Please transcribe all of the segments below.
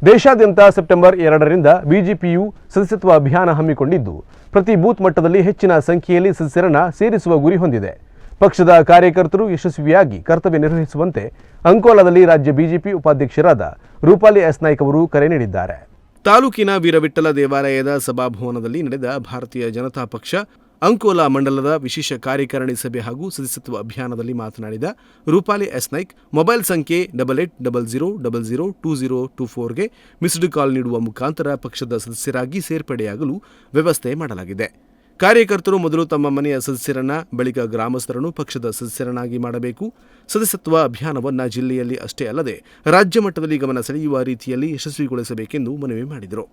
ದೇಶಾದ್ಯಂತ ಸೆಪ್ಟೆಂಬರ್ 2ರಿಂದ ಬಿಜೆಪಿಯು ಸದಸ್ಯತ್ವ ಅಭಿಯಾನ ಹಮ್ಮಿಕೊಂಡಿದ್ದು, ಪ್ರತಿ ಬೂತ್ ಮಟ್ಟದಲ್ಲಿ ಹೆಚ್ಚಿನ ಸಂಖ್ಯೆಯಲ್ಲಿ ಸದಸ್ಯರನ್ನು ಸೇರಿಸುವ ಗುರಿ ಹೊಂದಿದೆ. ಪಕ್ಷದ ಕಾರ್ಯಕರ್ತರು ಯಶಸ್ವಿಯಾಗಿ ಕರ್ತವ್ಯ ನಿರ್ವಹಿಸುವಂತೆ ಅಂಕೋಲಾದಲ್ಲಿ ರಾಜ್ಯ ಬಿಜೆಪಿ ಉಪಾಧ್ಯಕ್ಷರಾದ ರೂಪಾಲಿ ಎಸ್ ನಾಯ್ಕ್ ಅವರು ಕರೆ ನೀಡಿದ್ದಾರೆ. ತಾಲೂಕಿನ ವೀರವಿಠಲ ದೇವಾಲಯದ ಸಭಾಭವನದಲ್ಲಿ ನಡೆದ ಭಾರತೀಯ ಜನತಾ ಪಕ್ಷ ಅಂಕೋಲಾ ಮಂಡಲದ ವಿಶೇಷ ಕಾರ್ಯಕಾರಿಣಿ ಸಭೆ ಹಾಗೂ ಸದಸ್ಯತ್ವ ಅಭಿಯಾನದಲ್ಲಿ ಮಾತನಾಡಿದ ರೂಪಾಲಿ ಎಸ್ ನಾಯ್ಕ್, ಮೊಬೈಲ್ ಸಂಖ್ಯೆ 8800002024ಗೆ ಮಿಸ್ಡ್ ಕಾಲ್ ನೀಡುವ ಮುಖಾಂತರ ಪಕ್ಷದ ಸದಸ್ಯರಾಗಿ ಸೇರ್ಪಡೆಯಾಗಲು ವ್ಯವಸ್ಥೆ ಮಾಡಲಾಗಿದೆ. ಕಾರ್ಯಕರ್ತರು ಮೊದಲು ತಮ್ಮ ಮನೆಯ ಸದಸ್ಯರನ್ನ, ಬಳಿಕ ಗ್ರಾಮಸ್ಥರನ್ನು ಪಕ್ಷದ ಸದಸ್ಯರನ್ನಾಗಿ ಮಾಡಬೇಕು. ಸದಸ್ಯತ್ವ ಅಭಿಯಾನವನ್ನು ಜಿಲ್ಲೆಯಲ್ಲಿ ಅಷ್ಟೇ ಅಲ್ಲದೆ ರಾಜ್ಯ ಮಟ್ಟದಲ್ಲಿ ಗಮನ ಸೆಳೆಯುವ ರೀತಿಯಲ್ಲಿ ಯಶಸ್ವಿಗೊಳಿಸಬೇಕೆಂದು ಮನವಿ ಮಾಡಿದರು.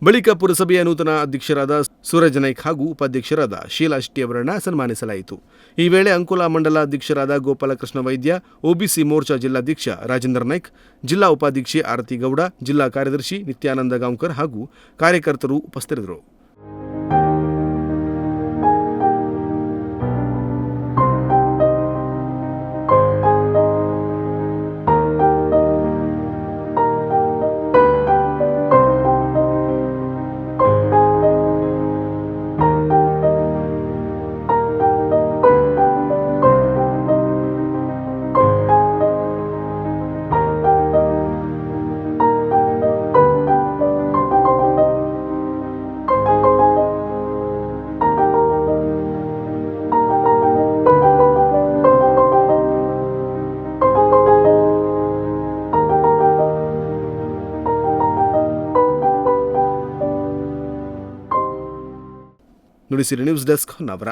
ಬಳಿಕ ಪುರಸಭೆಯ ನೂತನ ಅಧ್ಯಕ್ಷರಾದ ಸೂರಜ್ ನಾಯ್ಕ್ ಹಾಗೂ ಉಪಾಧ್ಯಕ್ಷರಾದ ಶೀಲಾ ಶೆಟ್ಟಿ ಅವರನ್ನು ಸನ್ಮಾನಿಸಲಾಯಿತು. ಈ ವೇಳೆ ಅಂಕೋಲಾ ಮಂಡಲ ಅಧ್ಯಕ್ಷರಾದ ಗೋಪಾಲಕೃಷ್ಣ ವೈದ್ಯ, ಒಬಿಸಿ ಮೋರ್ಚಾ ಜಿಲ್ಲಾಧ್ಯಕ್ಷ ರಾಜೇಂದ್ರ ನಾಯ್ಕ್, ಜಿಲ್ಲಾ ಉಪಾಧ್ಯಕ್ಷೆ ಆರತಿ ಗೌಡ, ಜಿಲ್ಲಾ ಕಾರ್ಯದರ್ಶಿ ನಿತ್ಯಾನಂದ ಗಾಂವ್ಕರ್ ಹಾಗೂ ಕಾರ್ಯಕರ್ತರು ಉಪಸ್ಥಿತರಿದ್ದರು. Nudisiri news desk ನವರ.